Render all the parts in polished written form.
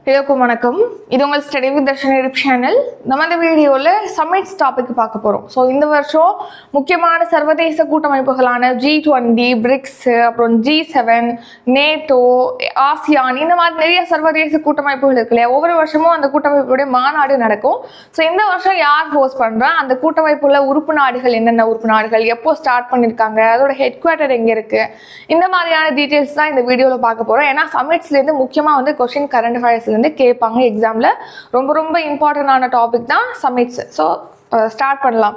எல்லாருக்கும் வணக்கம். இது உங்கள் study with Darshan YouTube channel. நம்ம இந்த வீடியோவில் சமிட்ஸ் டாபிக் பார்க்க போகிறோம். ஸோ இந்த வருஷம் முக்கியமான சர்வதேச கூட்டமைப்புகளான G20, பிரிக்ஸ், அப்புறம் G7, நேட்டோ, ஆசியான், இந்த மாதிரி நிறைய சர்வதேச கூட்டமைப்புகள் இருக்கு இல்லையா. ஒவ்வொரு வருஷமும் அந்த கூட்டமைப்புடைய மாநாடு நடக்கும். ஸோ இந்த வருஷம் யார் ஹோஸ்ட் பண்ணுறா, அந்த கூட்டமைப்புள்ள உறுப்பு நாடுகள் என்னென்ன உறுப்பு நாடுகள், எப்போ ஸ்டார்ட் பண்ணியிருக்காங்க, அதோட ஹெட் குவார்ட்டர் எங்கே இருக்குது, இந்த மாதிரியான டீட்டெயில்ஸ் தான் இந்த வீடியோவில் பார்க்க போகிறோம். ஏன்னா சமிட்ஸ்லேருந்து முக்கியமாக வந்து கொஸ்டின் கரண்ட் அஃபேர்ஸ் கேட்பாங்க எக்ஸாம்ல. ரொம்ப ரொம்ப இம்பார்ட்டன்டான டாபிக் தான் சமிட்ஸ். ஸோ ஸ்டார்ட் பண்ணலாம்.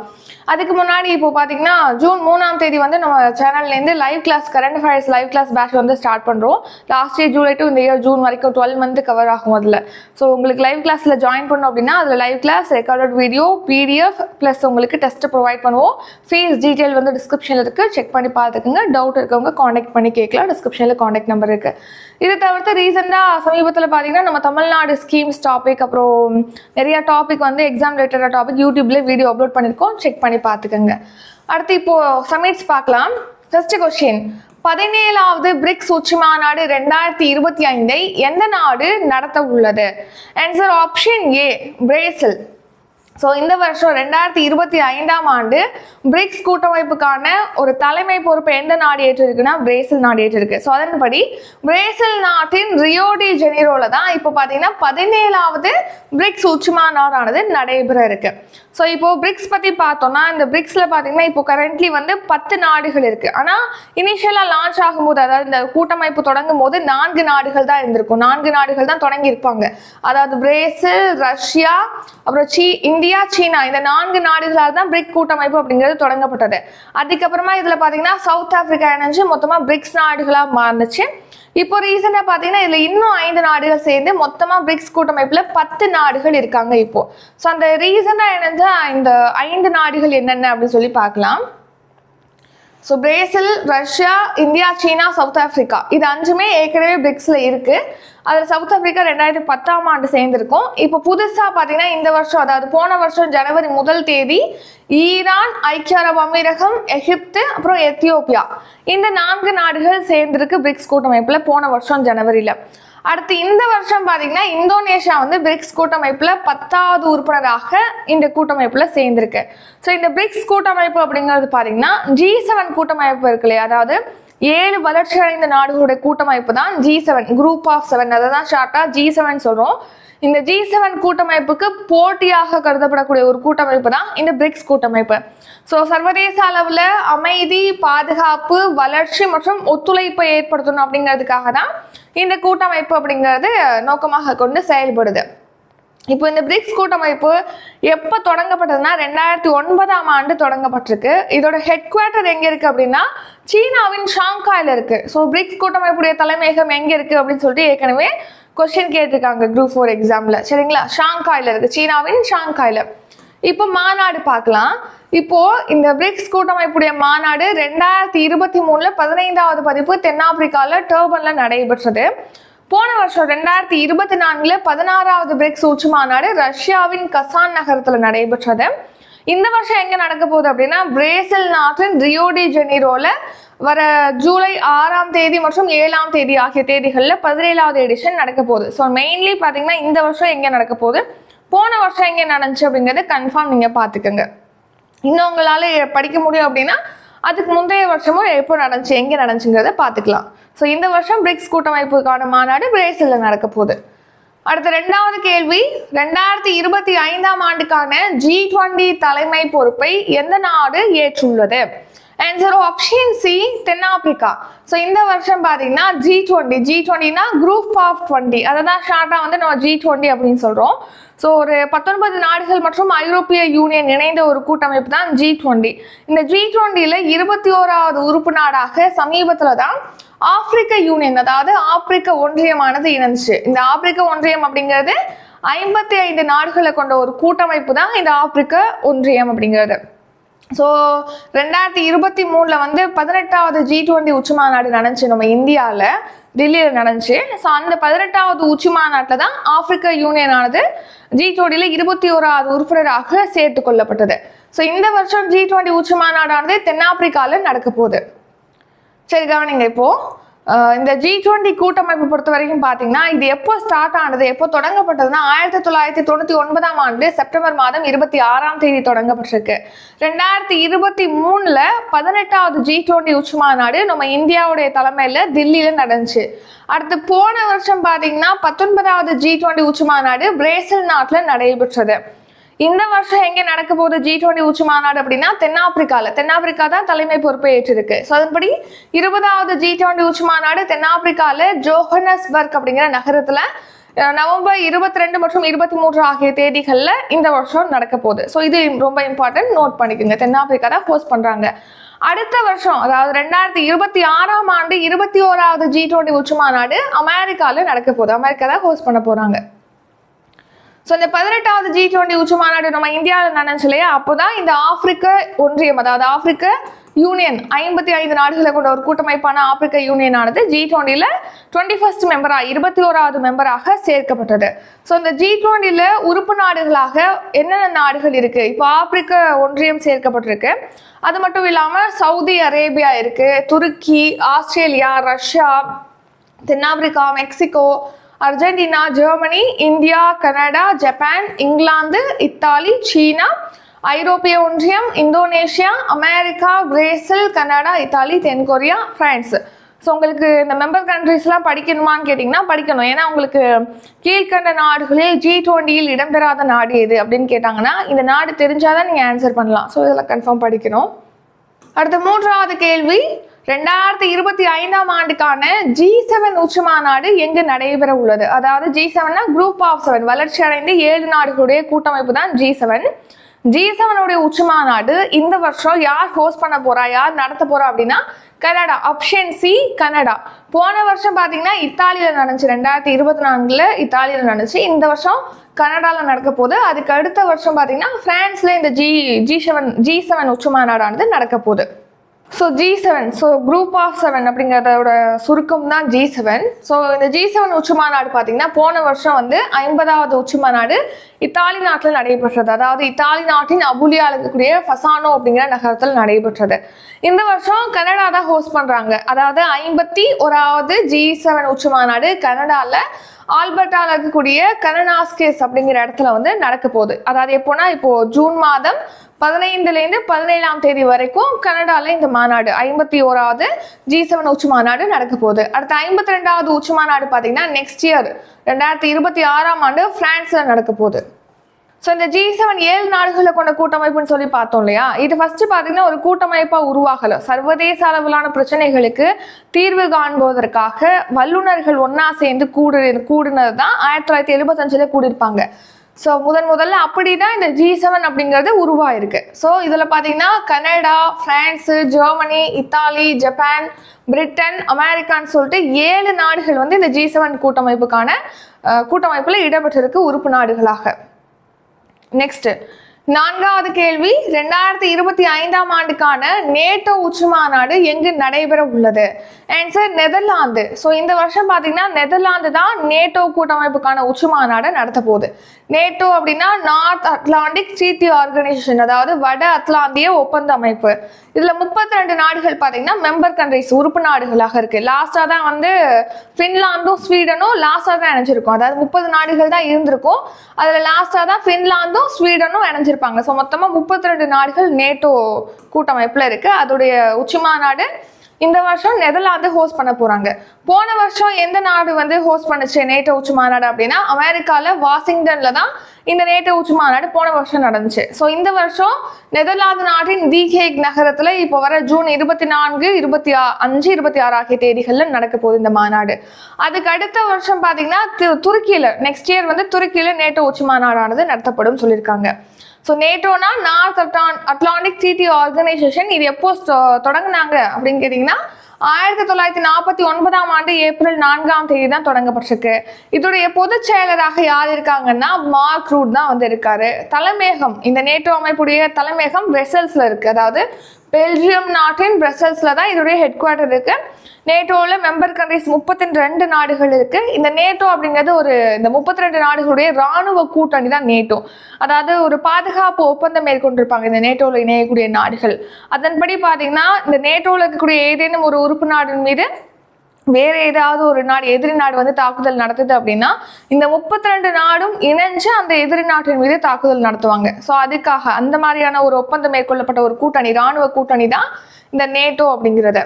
அதுக்கு முன்னாடி இப்போ பார்த்தீங்கன்னா ஜூன் 3ஆம் தேதி வந்து நம்ம சேனல்லேருந்து live class current affairs live class batch வந்து ஸ்டார்ட் பண்ணுறோம். லாஸ்ட் இயர் ஜூலை டு இந்த இயர் ஜூன் வரைக்கும் 12 மந்த் கவர் ஆகும் அதில். ஸோ உங்களுக்கு லைவ் கிளாஸில் ஜாயின் பண்ணோம் அப்படின்னா அதில் live class, recorded video, PDF plus உங்களுக்கு டெஸ்ட் ப்ரொவைட் பண்ணுவோம். ஃபீஸ் டீட்டெயில் வந்து டிஸ்கிரிப்ஷனில் இருக்குது, செக் பண்ணி பார்த்துக்குங்க. டவுட் இருக்கவங்க காண்டாக்ட் பண்ணி கேட்கலாம். டிஸ்கிரிப்ஷனில் காண்டாக்ட் நம்பர் இருக்குது. இதை தவிர்த்து ரீசெண்டாக சமீபத்தில் பார்த்தீங்கன்னா நம்ம தமிழ்நாடு ஸ்கீம்ஸ் டாபிக், அப்புறம் நிறைய டாபிக் வந்து எக்ஸாம் ரிலேட்டட் டாபிக் யூடியூப்ல வீடியோ அப்லோட் பண்ணியிருக்கோம், செக் பண்ணி பார்த்துக்கோங்க. அடுத்து இப்போ சமிட்ஸ் பார்க்கலாம். ஃபர்ஸ்ட் கொஸ்டின், 17வது பிரிக்ஸ் உச்சி மாநாடு 2025 எந்த நாடு நடத்த உள்ளது? ஆன்சர் ஆப்ஷன் ஏ, பிரேசில். ஸோ இந்த வருஷம் 2025ஆம் ஆண்டு பிரிக்ஸ் கூட்டமைப்புக்கான ஒரு தலைமை பொறுப்பை எந்த நாடு ஏற்றிருக்குன்னா பிரேசில் நாடு ஏற்றிருக்கு. ஸோ அதன்படி பிரேசில் நாட்டின் ரியோ டி ஜெனிரோல தான் இப்போ பார்த்தீங்கன்னா 17வது பிரிக்ஸ் உச்சி மாநாடானது நடைபெற இருக்கு. ஸோ இப்போ பிரிக்ஸ் பற்றி பார்த்தோம்னா இந்த பிரிக்ஸில் பார்த்தீங்கன்னா இப்போ கரண்ட்லி வந்து 10 நாடுகள் இருக்கு. ஆனால் இனிஷியலாக லான்ச் ஆகும்போது, அதாவது இந்த கூட்டமைப்பு தொடங்கும் போது 4 நாடுகள் தான் இருந்திருக்கும். 4 நாடுகள் தான் தொடங்கி இருப்பாங்க. அதாவது பிரேசில், ரஷ்யா, அப்புறம் இந்தியா, சீனா, இந்த 4 நாடுகளால் தான் பிரிக் கூட்டமைப்பு அப்படிங்கிறது தொடங்கப்பட்டது. அதுக்கப்புறமா இதுல பாத்தீங்கன்னா சவுத் ஆப்பிரிக்கா இணைஞ்சு மொத்தமா பிரிக்ஸ் நாடுகளா மாறுச்சு. இப்போ ரீசெண்டா பாத்தீங்கன்னா இதுல இன்னும் 5 நாடுகள் சேர்ந்து மொத்தமா பிரிக்ஸ் கூட்டமைப்புல 10 நாடுகள் இருக்காங்க இப்போ. ஸோ அந்த ரீசெண்டா இணைஞ்ச இந்த 5 நாடுகள் என்னென்ன அப்படின்னு சொல்லி பார்க்கலாம். ஸோ பிரேசில், ரஷ்யா, இந்தியா, சீனா, சவுத் ஆப்பிரிக்கா, இது 5மே ஏற்கனவே பிரிக்ஸ்ல இருக்கு. அதில் சவுத் ஆப்பிரிக்கா 2010ஆம் ஆண்டு சேர்ந்திருக்கும். இப்போ புதுசாக பார்த்தீங்கன்னா இந்த வருஷம், அதாவது போன வருஷம் ஜனவரி 1 தேதி ஈரான், ஐக்கிய அரபு அமீரகம், எகிப்து, அப்புறம் எத்தியோப்பியா, இந்த 4 நாடுகள் சேர்ந்திருக்கு பிரிக்ஸ் கூட்டமைப்புல போன வருஷம் ஜனவரியில. அடுத்து இந்த வருஷம் பார்த்தீங்கன்னா இந்தோனேஷியா வந்து பிரிக்ஸ் கூட்டமைப்புல 10வது உறுப்பினராக இந்த கூட்டமைப்புல சேர்ந்திருக்கு. ஸோ இந்த பிரிக்ஸ் கூட்டமைப்பு அப்படிங்கிறது பார்த்தீங்கன்னா G7 கூட்டமைப்பு இருக்கு இல்லையா, அதாவது 7 வளர்ச்சி அடைந்த நாடுகளுடைய கூட்டமைப்பு தான் G7, குரூப் ஆஃப் 7, அதை தான் ஷார்ட்டா G7 சொல்றோம். இந்த G7 கூட்டமைப்புக்கு போட்டியாக கருதப்படக்கூடிய ஒரு கூட்டமைப்பு தான் இந்த பிரிக்ஸ் கூட்டமைப்பு. ஸோ சர்வதேச அளவில் அமைதி, பாதுகாப்பு, வளர்ச்சி மற்றும் ஒத்துழைப்பை ஏற்படுத்தணும் அப்படிங்கிறதுக்காக தான் இந்த கூட்டமைப்பு அப்படிங்கிறது நோக்கமாக கொண்டு செயல்படுது. இப்போ இந்த பிரிக்ஸ் கூட்டமைப்பு எப்போ தொடங்கப்பட்டதுன்னா 2009ஆம் ஆண்டு தொடங்கப்பட்டிருக்கு. இதோட ஹெட் குவார்ட்டர் எங்க இருக்கு அப்படின்னா சீனாவின் ஷாங்காயில் இருக்கு. ஸோ பிரிக்ஸ் கூட்டமைப்புடைய தலைமையகம் எங்க இருக்கு அப்படின்னு சொல்லிட்டு ஏற்கனவே கொஸ்டின் கேட்டிருக்காங்க குரூப் 4 எக்ஸாம்ல, சரிங்களா. ஷாங்காயில் இருக்கு, சீனாவின் ஷாங்காயில். இப்போ மாநாடு பார்க்கலாம். இப்போ இந்த பிரிக்ஸ் கூட்டமைப்புடைய மாநாடு 2023ல 15வது பதிப்பு தென்னாப்பிரிக்கால டர்பன்ல நடைபெற்றது. போன வருஷம் 2024ல 16வது பிரிக்ஸ் உச்சி மாநாடு ரஷ்யாவின் கசான் நகரத்துல நடைபெற்றது. இந்த வருஷம் எங்க நடக்க போகுது அப்படின்னா பிரேசில் நாட்டின் ரியோ டி ஜெனிரோல வர ஜூலை 6ஆம் தேதி மற்றும் 7ஆம் தேதி ஆகிய தேதிகளில் 17வது எடிஷன் நடக்க போகுது. ஸோ மெயின்லி பார்த்தீங்கன்னா இந்த வருஷம் எங்க நடக்க போகுது, போன வருஷம் எங்க நடந்துச்சு அப்படிங்கறது கன்ஃபார்ம் நீங்க பாத்துக்கோங்க. இன்னும் உங்களால படிக்க முடியும் அப்படின்னா அதுக்கு முந்தைய வருஷமும் எப்போ நடந்துச்சு, எங்கே நடந்துச்சுங்கிறத பார்த்துக்கலாம். ஸோ இந்த வருஷம் பிரிக்ஸ் கூட்டமைப்புக்கான மாநாடு பிரேசில்ல நடக்க போகுது. அடுத்த 2வது கேள்வி, 2025ஆம் ஆண்டுக்கான G20 தலைமை பொறுப்பை எந்த நாடு ஏற்றுள்ளது? ஆன்சர் ஆப்ஷன் சி, தென்னாப்பிரிக்கா. ஸோ இந்த வருஷம் பார்த்தீங்கன்னா G20னா குரூப் ஆஃப் 20, அதை தான் ஷார்ட்டாக வந்து நம்ம G20 அப்படின்னு சொல்கிறோம். ஸோ ஒரு 19 நாடுகள் மற்றும் ஐரோப்பிய யூனியன் இணைந்த ஒரு கூட்டமைப்பு தான் G20. இந்த G20ல 21வது உறுப்பு நாடாக சமீபத்தில் தான் ஆப்பிரிக்க யூனியன், அதாவது ஆப்பிரிக்க ஒன்றியமானது இணைஞ்சிச்சு. இந்த ஆப்பிரிக்க ஒன்றியம் அப்படிங்கிறது 55 நாடுகளை கொண்ட ஒரு கூட்டமைப்பு தான் இந்த ஆப்பிரிக்க ஒன்றியம் அப்படிங்கிறது. ஸோ 2023ல வந்து 18வது G20 உச்சி மாநாடு நடந்துச்சு நம்ம இந்தியாவில், டெல்லியில் நடந்துச்சு. ஸோ அந்த 18வது உச்சி மாநாட்டில் தான் ஆப்பிரிக்க யூனியனானது G20ல 21வது உறுப்பினராக சேர்த்து கொள்ளப்பட்டது. ஸோ இந்த வருஷம் G20 உச்சி மாநாடானது தென்னாப்பிரிக்காவில் நடக்க போகுது. சரி கவனிங்க. இப்போ இந்த G20 கூட்டமைப்பு பொறுத்த வரைக்கும் பார்த்தீங்கன்னா இது எப்போ ஸ்டார்ட் ஆனது, எப்போ தொடங்கப்பட்டதுன்னா 1999ஆம் ஆண்டு செப்டம்பர் மாதம் 26ஆம் தேதி தொடங்கப்பட்டிருக்கு. 2023ல் 18வது G20 உச்சி மாநாடு நம்ம இந்தியாவுடைய தலைமையில் தில்லியில் நடந்துச்சு. அடுத்து போன வருஷம் பார்த்தீங்கன்னா 19வது G20 உச்சி மாநாடு பிரேசில் நாட்டில் நடைபெற்றது. இந்த வருஷம் எங்க நடக்க போகுது G20 உச்சி மாநாடு அப்படின்னா தென்னாப்பிரிக்கா தான் தலைமை பொறுப்பை ஏற்றிருக்கு. ஸோ அதன்படி 20வது G20 உச்சி மாநாடு தென்னாப்பிரிக்கால ஜோஹன்னஸ்பர்க் அப்படிங்கிற நகரத்துல நவம்பர் 22 மற்றும் 23 ஆகிய தேதிகளில் இந்த வருஷம் நடக்க போகுது. ஸோ இது ரொம்ப இம்பார்ட்டன்ட், நோட் பண்ணிக்கோங்க. தென்னாப்பிரிக்கா தான் ஹோஸ்ட் பண்றாங்க. அடுத்த வருஷம் அதாவது 2026ஆம் ஆண்டு 21வது G20 உச்சி மாநாடு அமெரிக்கால நடக்க போகுது. அமெரிக்கா தான் ஹோஸ்ட் பண்ண போறாங்க. ஸோ இந்த 18வது G20 உச்சி மாநாடு நம்ம இந்தியாவில் நடந்துச்சு இல்லையா, அப்போதான் இந்த ஆப்பிரிக்க ஒன்றியம் அதாவது ஆப்பிரிக்க யூனியன் 55 நாடுகளை கொண்ட ஒரு கூட்டமைப்பான ஆப்பிரிக்க யூனியன் ஆனது G20ல 21st மெம்பரா 21வது மெம்பராக சேர்க்கப்பட்டது. ஸோ இந்த G20ல உறுப்பு நாடுகளாக என்னென்ன நாடுகள் இருக்கு, இப்போ ஆப்பிரிக்க ஒன்றியம் சேர்க்கப்பட்டிருக்கு. அது மட்டும் இல்லாம சவுதி அரேபியா இருக்கு, துருக்கி, ஆஸ்திரேலியா, ரஷ்யா, தென்னாப்பிரிக்கா, Mexico, Argentina, Germany, India, Canada, Japan, இங்கிலாந்து, இத்தாலி, சீனா, ஐரோப்பிய ஒன்றியம், Indonesia, America, Brazil, Canada, Italy, தென்கொரியா, பிரான்ஸ். ஸோ உங்களுக்கு இந்த மெம்பர் கண்ட்ரிஸ்லாம் படிக்கணுமான்னு கேட்டிங்கன்னா படிக்கணும். ஏன்னா உங்களுக்கு கீழ்கண்ட நாடுகளில் G20யில் இடம்பெறாத நாடு எது அப்படின்னு கேட்டாங்கன்னா இந்த நாடு தெரிஞ்சாதான் நீங்கள் ஆன்சர் பண்ணலாம். ஸோ இதெல்லாம் கன்ஃபார்ம் படிக்கணும். அடுத்த 3வது கேள்வி, 2025ஆம் ஆண்டுக்கான G7 உச்சி மாநாடு எங்கு நடைபெற உள்ளது? அதாவது G7னா குரூப் ஆஃப் 7 வளர்ச்சி அடைந்த 7 நாடுகளுடைய கூட்டமைப்பு தான் G7. G7 உச்சி மாநாடு இந்த வருஷம் யார் ஹோஸ்ட் பண்ண போறா, யார் நடத்த போறா அப்படின்னா கனடா. Option C Canada. போன வருஷம் பாத்தீங்கன்னா இத்தாலியில நடந்துச்சு, 2024ல் இத்தாலியில நடந்துச்சு. இந்த வருஷம் கனடால நடக்க போகுது. அதுக்கு அடுத்த வருஷம் பாத்தீங்கன்னா பிரான்ஸ்ல இந்த G7 உச்சி மாநாடானது நடக்க போகுது. So G7, so group of 7 அப்படிங்கிறதோட சுருக்கம் தான் G7. ஸோ இந்த G7 உச்சி மாநாடு பார்த்தீங்கன்னா போன வருஷம் 50வது உச்சி மாநாடு இத்தாலி நாட்டில் நடைபெற்றது. அதாவது இத்தாலி நாட்டின் அபுலியாவில் இருக்கக்கூடிய ஃபசானோ அப்படிங்கிற நகரத்தில் நடைபெற்றது. இந்த வருஷம் கனடா தான் ஹோஸ்ட் பண்றாங்க. அதாவது 51வது G7 உச்சி மாநாடு கனடால ஆல்பர்டால இருக்கக்கூடிய கனனாஸ்கேஸ் அப்படிங்கிற இடத்துல நடக்க போகுது. அதாவது எப்போனா இப்போ ஜூன் மாதம் 15லேருந்து 17ஆம் தேதி வரைக்கும் கனடால இந்த மாநாடு 51வது G7 உச்சி மாநாடு நடக்க போகுது. அடுத்த 52வது உச்சி மாநாடு பார்த்தீங்கன்னா நெக்ஸ்ட் இயர் 2026ஆம் ஆண்டு பிரான்ஸ்ல நடக்க போகுது. ஸோ இந்த G7 7 நாடுகளை கொண்ட கூட்டமைப்புன்னு சொல்லி பார்த்தோம் இல்லையா, இது ஃபர்ஸ்ட் பார்த்தீங்கன்னா ஒரு கூட்டமைப்பாக உருவாகல. சர்வதேச அளவிலான பிரச்சனைகளுக்கு தீர்வு காண்பதற்காக வல்லுநர்கள் ஒன்னா சேர்ந்து கூடினது தான் 1975ல் கூடியிருப்பாங்க. ஸோ முதல்ல அப்படிதான் இந்த G7 அப்படிங்கிறது உருவாயிருக்கு. ஸோ இதில் பார்த்தீங்கன்னா Canada, France, Germany, Italy, Japan, Britain, அமெரிக்கான்னு சொல்லிட்டு 7 நாடுகள் இந்த G7 கூட்டமைப்புல இடம்பெற்றிருக்கு உறுப்பு நாடுகளாக. நெக்ஸ்ட் 4வது கேள்வி, 2025ஆம் ஆண்டுக்கான நேட்டோ உச்சி மாநாடு எங்கு நடைபெற உள்ளது? Answer Netherlands. ஸோ இந்த வருஷம் பார்த்தீங்கன்னா நெதர்லாந்து தான் நேட்டோ கூட்டமைப்புக்கான உச்சி மாநாடு நடத்த போகுது. நேட்டோ அப்படின்னா நார்த் அட்லாண்டிக் ட்ரீட்டி ஆர்கனைசேஷன், அதாவது வட அத்லாந்திய ஒப்பந்த அமைப்பு. இதுல 32 நாடுகள் பார்த்தீங்கன்னா மெம்பர் கண்ட்ரிஸ் உறுப்பு நாடுகளாக இருக்கு. லாஸ்டா தான் பின்லாந்தும் ஸ்வீடனும் லாஸ்டா தான் இணைஞ்சிருக்கும். அதாவது 30 நாடுகள் தான் இருந்திருக்கும். அதுல லாஸ்டா தான் பின்லாந்தும் ஸ்வீடனும் இணைஞ்சிருப்பாங்க. ஸோ மொத்தமா 32 நாடுகள் நேட்டோ கூட்டமைப்புல இருக்கு. அதோடைய உச்சி மாநாடு இந்த வருஷம் நெதர்லாந்து ஹோஸ்ட் பண்ண போறாங்க. போன வருஷம் எந்த நாடு ஹோஸ்ட் பண்ணுச்சு நேட்டோ உச்சி மாநாடு அப்படின்னா அமெரிக்கால வாஷிங்டன்ல தான் இந்த நேட்டோ உச்சி மாநாடு போன வருஷம் நடந்துச்சு. ஸோ இந்த வருஷம் நெதர்லாந்து நாட்டின் தி ஹேக் நகரத்துல இப்போ வர ஜூன் 24, 25, 26 ஆகிய தேதிகள்ல நடக்க போகுது இந்த மாநாடு. அதுக்கு அடுத்த வருஷம் பாத்தீங்கன்னா துருக்கியில நெக்ஸ்ட் இயர் துருக்கியில நேட்டோ உச்சி மாநாடானது நடத்தப்படும் சொல்லியிருக்காங்க. ஸோ நேட்டோனா நார்த் அட்லாண்டிக் ட்ரீட்டி ஆர்கனைசேஷன். இது எப்போ தொடங்கினாங்க அப்படின்னு கேட்டிங்கன்னா 1949ஆம் ஆண்டு ஏப்ரல் 4ஆம் தேதி தான் தொடங்கப்பட்டிருக்கு. இதோடைய பொதுச் செயலராக யார் இருக்காங்கன்னா மார்க் ரூட் தான் இருக்காரு. தலைமையகம் இந்த நேட்டோ அமைப்புடைய தலைமையகம் பிரசல்ஸ்ல இருக்கு. அதாவது பெல்ஜியம் நாட்டின் பிரசல்ஸ்ல தான் இதோடைய ஹெட் குவார்டர் இருக்கு. நேட்டோல மெம்பர் கண்ட்ரிஸ் 32 நாடுகள் இருக்கு. இந்த நேட்டோ அப்படிங்கிறது இந்த 32 நாடுகளுடைய ராணுவ கூட்டணி தான் நேட்டோ. அதாவது ஒரு பாதுகாப்பு ஒப்பந்தம் மேற்கொண்டிருப்பாங்க இந்த நேட்டோல இணையக்கூடிய நாடுகள். அதன்படி பாத்தீங்கன்னா இந்த நேட்டோல இருக்கக்கூடிய ஏதேனும் ஒரு உறுப்பு நாடின் மீது வேற ஏதாவது ஒரு நாடு எதிரி நாடு வந்து தாக்குதல் நடத்துது அப்படின்னா இந்த 32 நாடும் இணைஞ்சு அந்த எதிரி நாட்டின் மீது தாக்குதல் நடத்துவாங்க. ஸோ அதுக்காக அந்த மாதிரியான ஒரு ஒப்பந்தம் மேற்கொள்ளப்பட்ட ஒரு கூட்டணி, இராணுவ கூட்டணி தான் இந்த நேட்டோ அப்படிங்கிறது.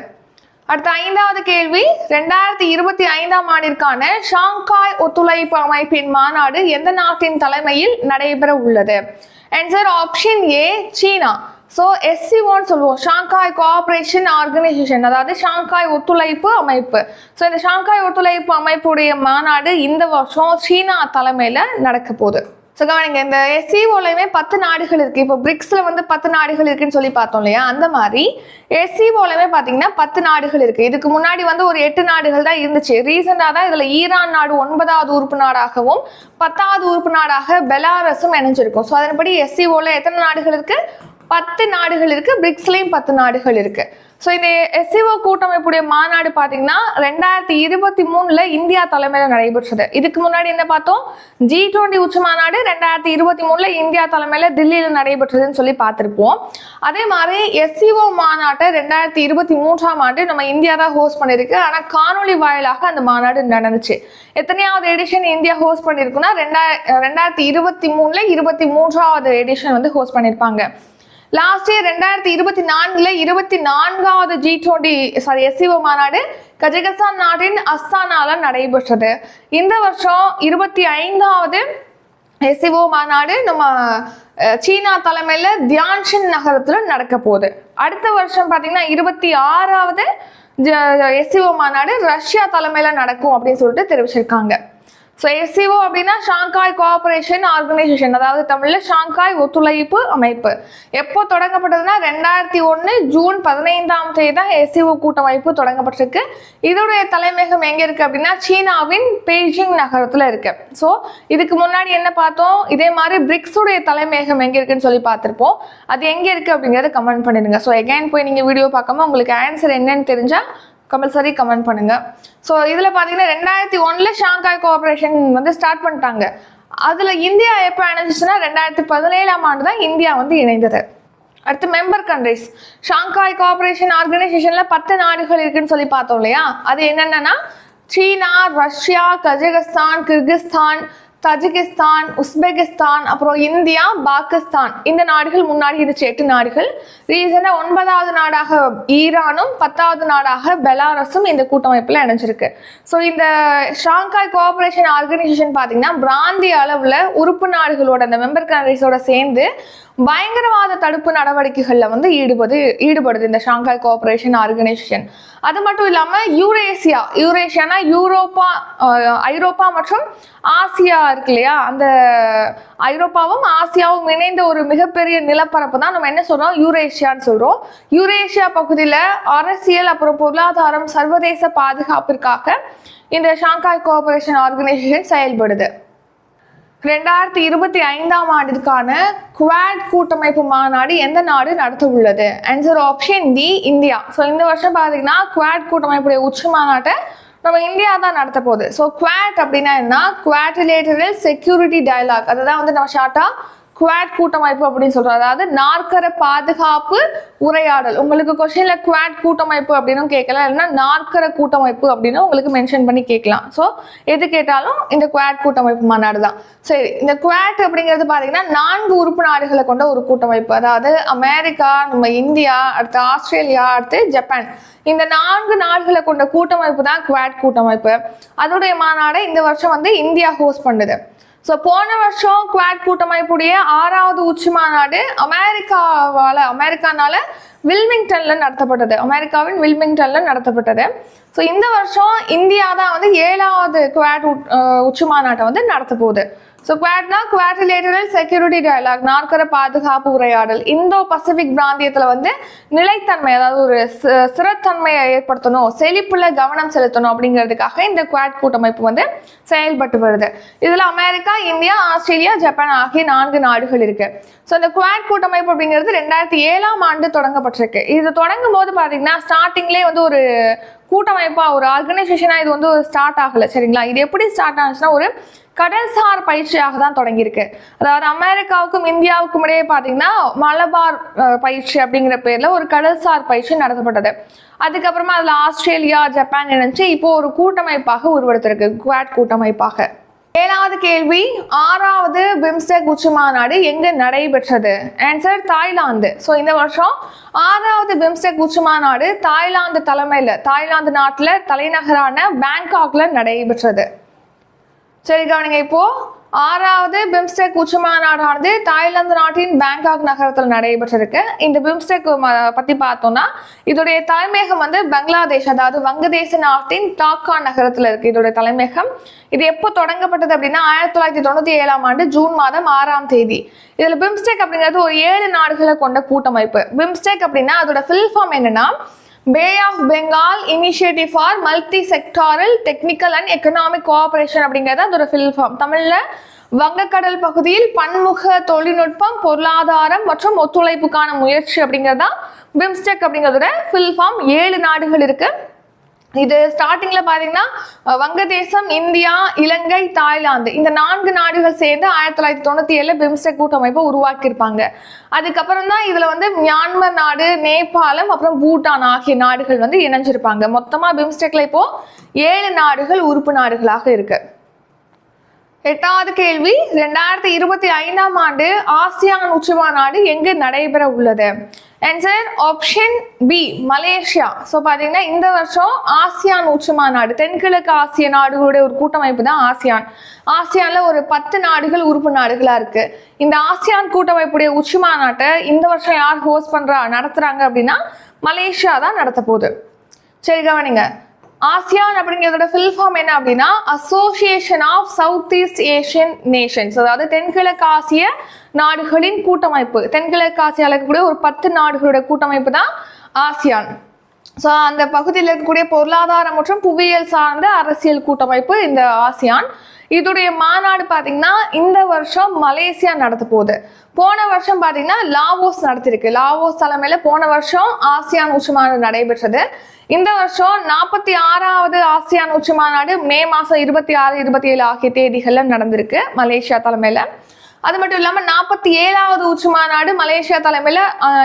அடுத்த 5வது கேள்வி, 2025ஆம் ஆண்டிற்கான ஷாங்காய் ஒத்துழைப்பு அமைப்பின் மாநாடு எந்த நாட்டின் தலைமையில் நடைபெற உள்ளது? ஆன்சர் ஆப்ஷன் ஏ, சீனா. ஸோ SCOன்னு சொல்லுவோம், ஷாங்காய் கோஆபரேஷன் ஆர்கனைசேஷன், அதாவது ஷாங்காய் ஒத்துழைப்பு அமைப்பு. ஸோ இந்த ஷாங்காய் ஒத்துழைப்பு அமைப்புடைய மாநாடு இந்த வருஷம் சீனா தலைமையில நடக்க போகுது. ஸோ கவனிங்க, இந்த SCOலையுமே 10 நாடுகள் இருக்கு. இப்போ பிரிக்ஸ்ல வந்து 10 நாடுகள் இருக்குன்னு சொல்லி பார்த்தோம் இல்லையா, அந்த மாதிரி SCOலையுமே பார்த்தீங்கன்னா 10 நாடுகள் இருக்கு. இதுக்கு முன்னாடி வந்து ஒரு 8 நாடுகள் தான் இருந்துச்சு. ரீசெண்டாக தான் இதுல ஈரான் நாடு 9வது உறுப்பு நாடாகவும் 10வது உறுப்பு நாடாக பெலாரஸும் இணைஞ்சிருக்கும். ஸோ அதன்படி SCOல எத்தனை நாடுகள் இருக்கு? 10 நாடுகள் இருக்கு. பிரிக்ஸ்லயும் 10 நாடுகள் இருக்கு. ஸோ இந்த SCO கூட்டமைப்புடைய மாநாடு பார்த்தீங்கன்னா 2023ல இந்தியா தலைமையில் நடைபெற்றது. இதுக்கு முன்னாடி என்ன பார்த்தோம்? G20 உச்சி மாநாடு 2023ல இந்தியா தலைமையில் தில்லியில் நடைபெற்றதுன்னு சொல்லி பார்த்துருப்போம். அதே மாதிரி SCO மாநாட்டை 2023ஆம் ஆண்டு நம்ம இந்தியா தான் ஹோஸ்ட் பண்ணியிருக்கு. ஆனால் காணொலி வாயிலாக அந்த மாநாடு நடந்துச்சு. எத்தனையாவது எடிஷன் இந்தியா ஹோஸ்ட் பண்ணியிருக்குன்னா 2023ல 23வது எடிஷன் வந்து ஹோஸ்ட் பண்ணியிருப்பாங்க. லாஸ்ட் இயர் 2024ல 24வது SCO மாநாடு கஜகஸ்தான் நாட்டின் அஸ்தானால நடைபெற்றது. இந்த வருஷம் 25வது SCO மாநாடு நம்ம சீனா தலைமையில தியான்ஷின் நகரத்துல நடக்க போகுது. அடுத்த வருஷம் பாத்தீங்கன்னா 26வது SCO மாநாடு ரஷ்யா தலைமையில நடக்கும் அப்படின்னு சொல்லிட்டு தெரிவிச்சிருக்காங்க. ஸோ SCO அப்படின்னா ஷாங்காய் கோஆபரேஷன் ஆர்கனைசேஷன், அதாவது தமிழ்ல ஷாங்காய் ஒத்துழைப்பு அமைப்பு. எப்போ தொடங்கப்பட்டதுன்னா 2001 ஜூன் 15ஆம் தேதி தான் SCO கூட்டமைப்பு தொடங்கப்பட்டிருக்கு. இதோடைய தலைமையகம் எங்க இருக்கு அப்படின்னா சீனாவின் பெய்ஜிங் நகரத்துல இருக்கு. ஸோ இதுக்கு முன்னாடி என்ன பார்த்தோம்? இதே மாதிரி பிரிக்ஸுடைய தலைமையகம் எங்க இருக்குன்னு சொல்லி பார்த்திருப்போம். அது எங்க இருக்கு அப்படிங்கறத கமெண்ட் பண்ணிடுங்க. ஸோ எகைன் போய் நீங்க வீடியோ பார்க்காம உங்களுக்கு ஆன்சர் என்னன்னு தெரிஞ்சா கம்பல்சரி கமெண்ட் பண்ணுங்க. ஸோ இதில் பார்த்தீங்கன்னா 2001ல ஷாங்காய் கோஆபரேஷன் வந்து ஸ்டார்ட் பண்ணிட்டாங்க. அதில் இந்தியா எப்போ இணைஞ்சிச்சுன்னா 2017ஆம் ஆண்டு தான் இந்தியா வந்து இணைந்தது. அடுத்து மெம்பர் கண்ட்ரிஸ், ஷாங்காய் கோஆபரேஷன் ஆர்கனைசேஷன்ல 10 நாடுகள் இருக்குன்னு சொல்லி பார்த்தோம் இல்லையா, அது என்னென்னா சீனா, Russia, Kazakhstan, Kyrgyzstan, Tajikistan, Uzbekistan, அப்புறம் இந்தியா, பாகிஸ்தான். இந்த நாடுகள் முன்னாடி இருந்துச்சு 8 நாடுகள். ரீசெண்டா 9வது நாடாக ஈரானும் 10வது நாடாக பெலாரஸும் இந்த கூட்டமைப்புல இணைஞ்சிருக்கு. ஸோ இந்த ஷாங்காய் கோஆபரேஷன் ஆர்கனைசேஷன் பார்த்தீங்கன்னா பிராந்திய அளவுல உறுப்பு நாடுகளோட அந்த மெம்பர் கண்ட்ரிஸோட சேர்ந்து பயங்கரவாத தடுப்பு நடவடிக்கைகள்ல வந்து ஈடுபடுது இந்த ஷாங்காய் கோஆபரேஷன் ஆர்கனைசேஷன். அது மட்டும் இல்லாம யூரேஷியானா ஐரோப்பா மற்றும் ஆசியா இருக்கு இல்லையா, அந்த ஐரோப்பாவும் ஆசியாவும் இணைந்த ஒரு மிகப்பெரிய நிலப்பரப்பு தான் நம்ம என்ன சொல்றோம்? யூரேஷியான்னு சொல்றோம். யூரேஷியா பகுதியில அரசியல் அப்புறம் பொருளாதாரம் சர்வதேச பாதுகாப்பிற்காக இந்த ஷாங்காய் கோஆபரேஷன் ஆர்கனைசேஷன் செயல்படுது. 2025ஆம் ஆண்டிற்கான குவாட் கூட்டமைப்பு மாநாடு எந்த நாடு நடத்த உள்ளது? Answer option D, India. So இந்த வருஷம் பார்த்தீங்கன்னா குவாட் கூட்டமைப்புடைய உச்சி மாநாட்டை நம்ம இந்தியா தான் நடத்த போகுது. ஸோ குவாட் அப்படின்னா என்ன? குவாட்ரிலேட்டரல் செக்யூரிட்டி டயலாக், அதுதான் வந்து நம்ம ஷார்ட்டா குவாட் கூட்டமைப்பு அப்படின்னு சொல்றோம். அதாவது நாற்கர பாதுகாப்பு உரையாடல். உங்களுக்கு கொஸ்டின்ல குவாட் கூட்டமைப்பு அப்படின்னு கேட்கலாம், இல்லைன்னா நாற்கர கூட்டமைப்பு அப்படின்னு உங்களுக்கு மென்ஷன் பண்ணி கேட்கலாம். ஸோ எது கேட்டாலும் இந்த குவாட் கூட்டமைப்பு மாநாடு தான். சரி, இந்த குவாட் அப்படிங்கிறது பார்த்தீங்கன்னா 4 உறுப்பு நாடுகளை கொண்ட ஒரு கூட்டமைப்பு. அதாவது அமெரிக்கா, நம்ம இந்தியா, அடுத்து ஆஸ்திரேலியா, அடுத்து ஜப்பான். இந்த 4 நாடுகளை கொண்ட கூட்டமைப்பு தான் குவாட் கூட்டமைப்பு. அதோடைய மாநாடை இந்த வருஷம் வந்து இந்தியா ஹோஸ்ட் பண்ணுது. ஸோ போன வருஷம் குவாட் கூட்டமைப்புடைய 6வது உச்சி மாநாடு அமெரிக்கானால வில்மிங்டன்ல நடத்தப்பட்டது. அமெரிக்காவின் வில்மிங்டன்ல நடத்தப்பட்டது. ஸோ இந்த வருஷம் இந்தியா தான் வந்து 7வது குவாட் உச்சி மாநாட்டை வந்து நடத்த போகுது. ஸோ குவாட்னா குவாட்ரிலேட்டரல் செக்யூரிட்டி டயலாக், நாற்கர பாதுகாப்பு உரையாடல். இந்தோ பசிபிக் பிராந்தியத்தில் வந்து நிலைத்தன்மை, அதாவது ஒரு ஸ்திரத்தன்மையை ஏற்படுத்தணும், செழிப்புல கவனம் செலுத்தணும் அப்படிங்கிறதுக்காக இந்த குவாட் கூட்டமைப்பு வந்து செயல்பட்டு வருது. இதில் அமெரிக்கா, இந்தியா, ஆஸ்திரேலியா, ஜப்பான் ஆகிய 4 நாடுகள் இருக்கு. ஸோ இந்த குவாட் கூட்டமைப்பு அப்படிங்கிறது 2007ஆம் ஆண்டு தொடங்கப்பட்டிருக்கு. இது தொடங்கும் போது பார்த்தீங்கன்னா ஸ்டார்டிங்லேயே வந்து ஒரு கூட்டமைப்பா, ஒரு ஆர்கனைசேஷனா இது வந்து ஸ்டார்ட் ஆகல. சரிங்களா? இது எப்படி ஸ்டார்ட் ஆச்சுன்னா ஒரு கடல்சார் பயிற்சியாக தான் தொடங்கியிருக்கு. அதாவது அமெரிக்காவுக்கும் இந்தியாவுக்கும் இடையே பார்த்தீங்கன்னா மலபார் பயிற்சி அப்படிங்கிற பேர்ல ஒரு கடல்சார் பயிற்சி நடத்தப்பட்டது. அதுக்கப்புறமா அதுல ஆஸ்திரேலியா, ஜப்பான் இணைஞ்சு இப்போ ஒரு கூட்டமைப்பாக உருவெடுத்திருக்கு, குவாட் கூட்டமைப்பாக. 7வது கேள்வி, 6வது பிம்ஸ்டெக் உச்சி மாநாடு எங்க நடைபெற்றது? Answer Thailand. ஸோ இந்த வருஷம் 6வது பிம்ஸ்டெக் உச்சி மாநாடு தாய்லாந்து தலைமையில, தாய்லாந்து நாட்டுல தலைநகரான பேங்காக்ல நடைபெற்றது. சரி கவனிங்க, இப்போ 6வது பிம்ஸ்டெக் உச்சி மாநாடானது தாய்லாந்து நாட்டின் பேங்காக் நகரத்தில் நடைபெற்றிருக்கு. இந்த பிம்ஸ்டெக் பத்தி பார்த்தோம்னா இதோடைய தலைமையகம் வந்து பங்களாதேஷ், அதாவது வங்கதேச நாட்டின் டாக்கா நகரத்தில் இருக்கு இதோடைய தலைமையகம். இது எப்போ தொடங்கப்பட்டது அப்படின்னா 1997ஆம் ஆண்டு ஜூன் மாதம் 6ஆம் தேதி. இதுல பிம்ஸ்டெக் அப்படிங்கிறது ஒரு 7 நாடுகளை கொண்ட கூட்டமைப்பு. பிம்ஸ்டெக் அப்படின்னா அதோட ஃபில் ஃபார்ம் என்னன்னா bay of Bengal initiative for multi sectoral technical and economic cooperation அப்படிங்கிறது அதோட ஃபில் ஃபார்ம். தமிழ்ல வங்கக்கடல் பகுதியில் பன்முக தொழில்நுட்பம், பொருளாதாரம் மற்றும் ஒத்துழைப்புக்கான முயற்சி அப்படிங்கிறதா பிம்ஸ்டெக் அப்படிங்கிறதோட ஃபில் ஃபார்ம். 7 நாடுகள் இருக்கு. இது ஸ்டார்டிங்ல பாத்தீங்கன்னா வங்கதேசம், இந்தியா, இலங்கை, தாய்லாந்து இந்த 4 நாடுகள் சேர்ந்து 1997 பிம்ஸ்டெக் கூட்டமைப்பை உருவாக்கியிருப்பாங்க. அதுக்கப்புறம் தான் இதுல வந்து மியான்மர் நாடு, நேபாளம், அப்புறம் பூட்டான் ஆகிய நாடுகள் வந்து இணைஞ்சிருப்பாங்க. மொத்தமா பிம்ஸ்டெக்ல இப்போ 7 நாடுகள் உறுப்பு நாடுகளாக இருக்கு. 8வது கேள்வி, 2025ஆம் ஆண்டு ஆசியான் உச்சி மாநாடு எங்கு நடைபெற உள்ளது? Answer option B, Malaysia. So பார்த்தீங்கன்னா இந்த வருஷம் ஆசியான் உச்சி மாநாடு, தென்கிழக்கு ஆசிய நாடுகளுடைய ஒரு கூட்டமைப்பு தான் ஆசியான். ஆசியான்ல ஒரு 10 நாடுகள் உறுப்பு நாடுகளா இருக்கு. இந்த ஆசியான் கூட்டமைப்புடைய உச்சி மாநாட்டை இந்த வருஷம் யார் ஹோஸ்ட் நடத்துறாங்க அப்படின்னா மலேசியா தான் நடத்த போகுது. சரி கவனிங்க, ஆசியான் அப்படிங்கிறதோட ஃபில் ஃபார்ம் என்ன அப்படின்னா Association of South East Asian Nations, அதாவது தென்கிழக்கு ஆசிய நாடுகளின் கூட்டமைப்பு. தென்கிழக்கு ஆசியாவில் இருக்கக்கூடிய ஒரு 10 நாடுகளுடைய கூட்டமைப்பு தான் ஆசியான். ஸோ அந்த பகுதியில் இருக்கக்கூடிய பொருளாதார மற்றும் புவியியல் சார்ந்த அரசியல் கூட்டமைப்பு இந்த ஆசியான். இதோடைய மாநாடு பார்த்தீங்கன்னா இந்த வருஷம் மலேசியா நடத்த போகுது. போன வருஷம் பார்த்தீங்கன்னா லாவோஸ் நடத்திருக்கு. லாவோஸ் தலைமையில போன வருஷம் ஆசியான் உச்சி மாநாடு நடைபெற்றது. இந்த வருஷம் 46வது ஆசியான் உச்சி மாநாடு மே மாதம் 26, 27 ஆகிய தேதிகள்ல நடந்திருக்கு மலேசியா தலைமையில. அது மட்டும் இல்லாம 47வது உச்சி மாநாடு மலேசியா தலைமையில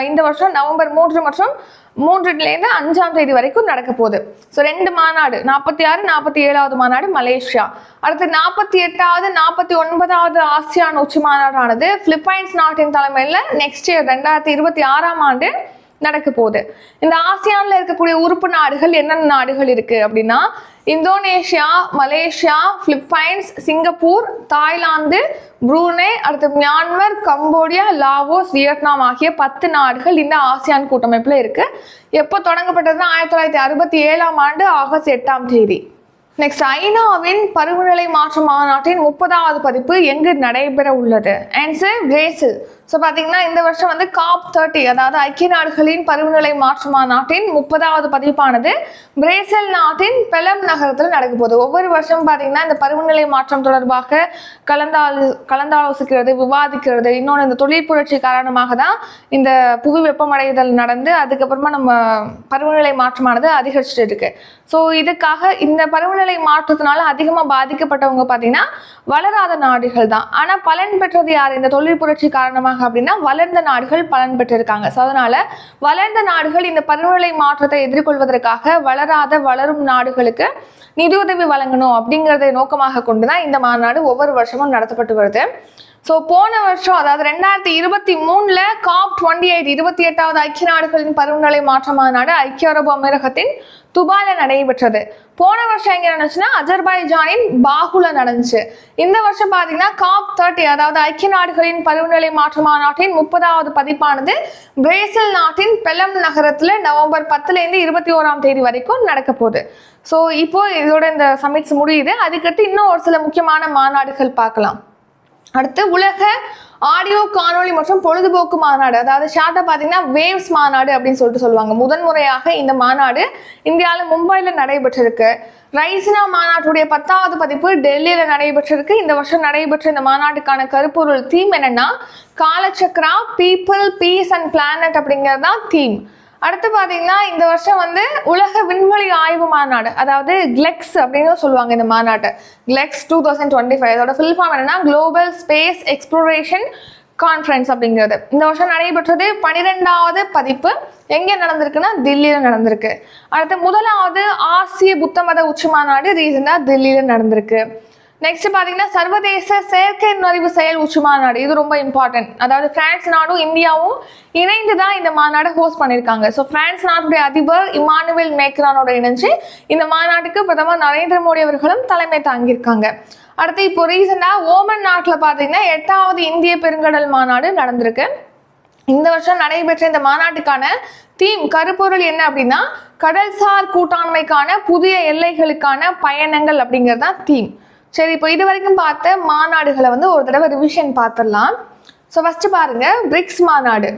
இந்த வருஷம் நவம்பர் 3 மற்றும் 3லேருந்து 5ஆம் தேதி வரைக்கும் நடக்க போகுது. ஸோ 2 மாநாடு, 46, 47வது மாநாடு மலேசியா. அடுத்து 48வது, 49வது ஆசியான் உச்சி மாநாடானது பிலிப்பைன்ஸ் நாட்டின் தலைமையில நெக்ஸ்ட் இயர் 2026ஆம் ஆண்டு நடக்க போகுது. இந்த ஆசியான்ல இருக்கக்கூடிய உறுப்பு நாடுகள் என்னென்ன நாடுகள் இருக்கு அப்படின்னா Indonesia, Malaysia, Philippines, Singapore, Thailand, Brunei, அடுத்து மியான்மர், கம்போடியா, லாவோஸ், வியட்நாம் ஆகிய 10 நாடுகள் இந்த ஆசியான் கூட்டமைப்புல இருக்கு. எப்போ தொடங்கப்பட்டதுன்னா 1967ஆம் ஆண்டு ஆகஸ்ட் 8ஆம் தேதி. நெக்ஸ்ட், ஐநாவின் பருவநிலை மாற்ற மாநாட்டின் 30வது பதிப்பு எங்கு நடைபெற உள்ளது? Answer Brazil. ஸோ பார்த்தீங்கன்னா இந்த வருஷம் வந்து COP30, அதாவது ஐக்கிய நாடுகளின் பருவநிலை மாற்ற மாநாட்டின் 30வது பதிப்பானது பிரேசில் நாட்டின் பெலம் நகரத்தில் நடக்க போகுது. ஒவ்வொரு வருஷம் பார்த்தீங்கன்னா இந்த பருவநிலை மாற்றம் தொடர்பாக கலந்தாலோசிக்கிறது, விவாதிக்கிறது. இன்னொன்று, இந்த தொழில் புரட்சி காரணமாக தான் இந்த புவி வெப்பமடைதல் நடந்து அதுக்கப்புறமா நம்ம பருவநிலை மாற்றமானது அதிகரிச்சுட்டு இருக்கு. ஸோ இதுக்காக இந்த பருவநிலை மாற்றத்தினால அதிகமாக பாதிக்கப்பட்டவங்க பார்த்தீங்கன்னா வளராத நாடுகள் தான். ஆனால் பலன் பெற்றது யார் இந்த தொழில் புரட்சி காரணமாக அப்படின்னா வளர்ந்த நாடுகள் பலன் பெற்றிருக்காங்க. ஸோ அதனால வளர்ந்த நாடுகள் இந்த பருவநிலை மாற்றத்தை எதிர்கொள்வதற்காக வளரும் நாடுகளுக்கு நிதியுதவி வழங்கணும் அப்படிங்கிறதை நோக்கமாக கொண்டுதான் இந்த மாநாடு ஒவ்வொரு வருஷமும் நடத்தப்பட்டு வருது. ஸோ போன வருஷம், அதாவது 2023ல் COP28 28வது ஐக்கிய நாடுகளின் பருவநிலை மாற்ற மாநாடு ஐக்கிய அரபு அமீரகத்தின் துபாயில நடைபெற்றது. போன வருஷம் எங்க நடந்துச்சுன்னா அஜர்பைஜானின் பாகுல நடந்துச்சு. இந்த வருஷம் பாத்தீங்கன்னா COP30, அதாவது ஐக்கிய நாடுகளின் பருவநிலை மாற்ற மாநாட்டின் 30வது பதிப்பானது பிரேசில் நாட்டின் பெலம் நகரத்துல நவம்பர் 10லேருந்து 21ஆம் தேதி வரைக்கும் நடக்க போகுது. ஸோ இப்போ இதோட இந்த சமிட்ஸ் முடியுது. அதுக்கடுத்து இன்னும் ஒரு சில முக்கியமான மாநாடுகள் பார்க்கலாம். அடுத்து உலக ஆடியோ, காணொலி மற்றும் பொழுதுபோக்கு மாநாடு, அதாவது ஷார்ட்டா பாத்தீங்கன்னா வேவ்ஸ் மாநாடு அப்படின்னு சொல்லிட்டு சொல்லுவாங்க. முதன்முறையாக இந்த மாநாடு இந்தியாவில் மும்பைல நடைபெற்றிருக்கு. ரைசினா மாநாட்டுடைய 10வது பதிப்பு டெல்லியில நடைபெற்றிருக்கு. இந்த வருஷம் நடைபெற்ற இந்த மாநாட்டுக்கான கருப்பொருள் தீம் என்னன்னா காலச்சக்ரா, பீப்புள், பீஸ் அண்ட் பிளானட் அப்படிங்கிறது தான் தீம். அடுத்து பார்த்தீங்கன்னா இந்த வருஷம் வந்து உலக விண்வெளி ஆய்வு மாநாடு, அதாவது கிளெக்ஸ் அப்படின்னு சொல்லுவாங்க இந்த மாநாட்டை. கிளெக்ஸ் 2025 அதோட ஃபுல் ஃபார்ம் என்னன்னா குளோபல் ஸ்பேஸ் எக்ஸ்ப்ளோரேஷன் கான்ஃபரன்ஸ் அப்படிங்கிறது. இந்த வருஷம் நடைபெற்றது 12வது பதிப்பு. எங்கே நடந்திருக்குன்னா தில்லியில் நடந்திருக்கு. அடுத்து முதலாவது ஆசிய புத்த மத உச்சி மாநாடு ரீசெண்டாக தில்லியில் நடந்திருக்கு. நெக்ஸ்ட் பார்த்தீங்கன்னா சர்வதேச செயற்கை நுண்ணறிவு செயல் உச்சி மாநாடு, இது ரொம்ப இம்பார்ட்டன்ட். அதாவது பிரான்ஸ் நாடும் இந்தியாவும் இணைந்து தான் இந்த மாநாடு ஹோஸ்ட் பண்ணியிருக்காங்க. ஸோ பிரான்ஸ் நாட்டுடைய அதிபர் இமானுவேல் மேக்ரானோட இணைஞ்சு இந்த மாநாட்டுக்கு பிரதமர் நரேந்திர மோடி அவர்களும் தலைமை தாங்கியிருக்காங்க. அடுத்து இப்போ ரீசெண்டாக ஓமன் நாட்டில் பார்த்தீங்கன்னா 8வது இந்திய பெருங்கடல் மாநாடு நடந்திருக்கு. இந்த வருஷம் நடைபெற்ற இந்த மாநாட்டுக்கான தீம் கருப்பொருள் என்ன அப்படின்னா கடல்சார் கூட்டாண்மைக்கான புதிய எல்லைகளுக்கான பயணங்கள் அப்படிங்கிறது தான் தீம். சரி, இப்போ இது வரைக்கும் பார்த்த மாநாடுகளை வந்து ஒரு தடவை ரிவிஷன் பார்த்துடலாம். ஸோ ஃபஸ்ட்டு பாருங்க பிரிக்ஸ் மாநாடு.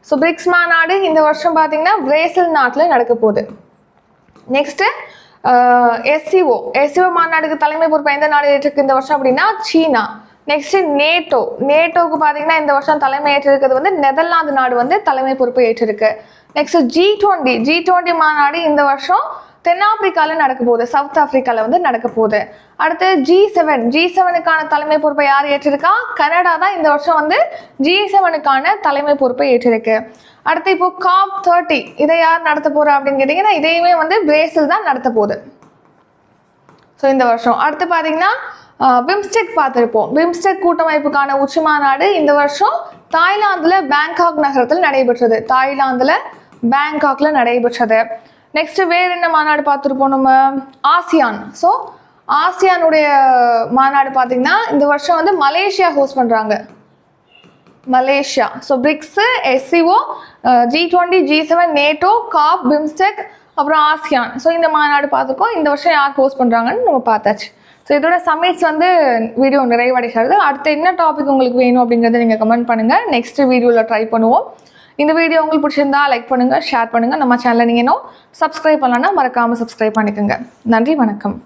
ஸோ பிரிக்ஸ் மாநாடு இந்த வருஷம் பார்த்தீங்கன்னா பிரேசில் நாட்டில் நடக்க போகுது. நெக்ஸ்ட்டு எஸ்சிஓ மாநாடுக்கு தலைமை பொறுப்பு எந்த நாடு ஏற்றிருக்கு இந்த வருஷம் அப்படின்னா சீனா. நெக்ஸ்ட் நேட்டோக்கு பார்த்தீங்கன்னா இந்த வருஷம் தலைமை ஏற்றிருக்கிறது வந்து நெதர்லாந்து நாடு வந்து தலைமை பொறுப்பு ஏற்றிருக்கு. நெக்ஸ்ட் G20 மாநாடு இந்த வருஷம் தென்னாப்பிரிக்காவில் நடக்க போகுது, சவுத் ஆப்பிரிக்காவில் வந்து நடக்க போகுது. அடுத்து G7க்கான தலைமை பொறுப்பை யார் ஏற்றிருக்கா? கனடா தான் இந்த வருஷம் வந்து G7க்கான தலைமை பொறுப்பை ஏற்றிருக்கு. அடுத்து இப்போ COP30 இதை யார் நடத்த போறா அப்படின்னு கேட்டீங்கன்னா இதையுமே வந்து பிரேசில் தான் நடத்த போகுது. ஸோ இந்த வருஷம் அடுத்து பார்த்தீங்கன்னா பிம்ஸ்டெக் பார்த்துருப்போம். பிம்ஸ்டெக் கூட்டமைப்புக்கான உச்சி மாநாடு இந்த வருஷம் தாய்லாந்தில் பேங்காக் நகரத்தில் நடைபெற்றது. நெக்ஸ்ட் வேற என்ன மாநாடு பார்த்துருப்போம் நம்ம? ஆசியான். ஸோ ஆசியானுடைய மாநாடு பார்த்தீங்கன்னா இந்த வருஷம் வந்து மலேசியா ஹோஸ்ட் பண்ணுறாங்க. So BRICS, SCO, G20, G7, NATO, COP, BIMSTEC, அப்புறம் ஆசியான். ஸோ இந்த மாநாடு பார்த்துருக்கோம். இந்த வருஷம் யார் ஹோஸ்ட் பண்ணுறாங்கன்னு நம்ம பார்த்தாச்சு. ஸோ இதோட சமிட்ஸ் வந்து வீடியோ நிறைவடைகிறது. அடுத்து என்ன டாபிக் உங்களுக்கு வேணும் அப்படிங்கிறத நீங்கள் கமெண்ட் பண்ணுங்கள். நெக்ஸ்ட் வீடியோவில் ட்ரை பண்ணுவோம். இந்த வீடியோ உங்களுக்கு பிடிச்சிருந்தா லைக் பண்ணுங்கள், ஷேர் பண்ணுங்கள். நம்ம சேனலை நீங்கள் இன்னும் சப்ஸ்கிரைப் பண்ணலன்னா மறக்காமல் சப்ஸ்கிரைப் பண்ணிக்கோங்க. நன்றி, வணக்கம்.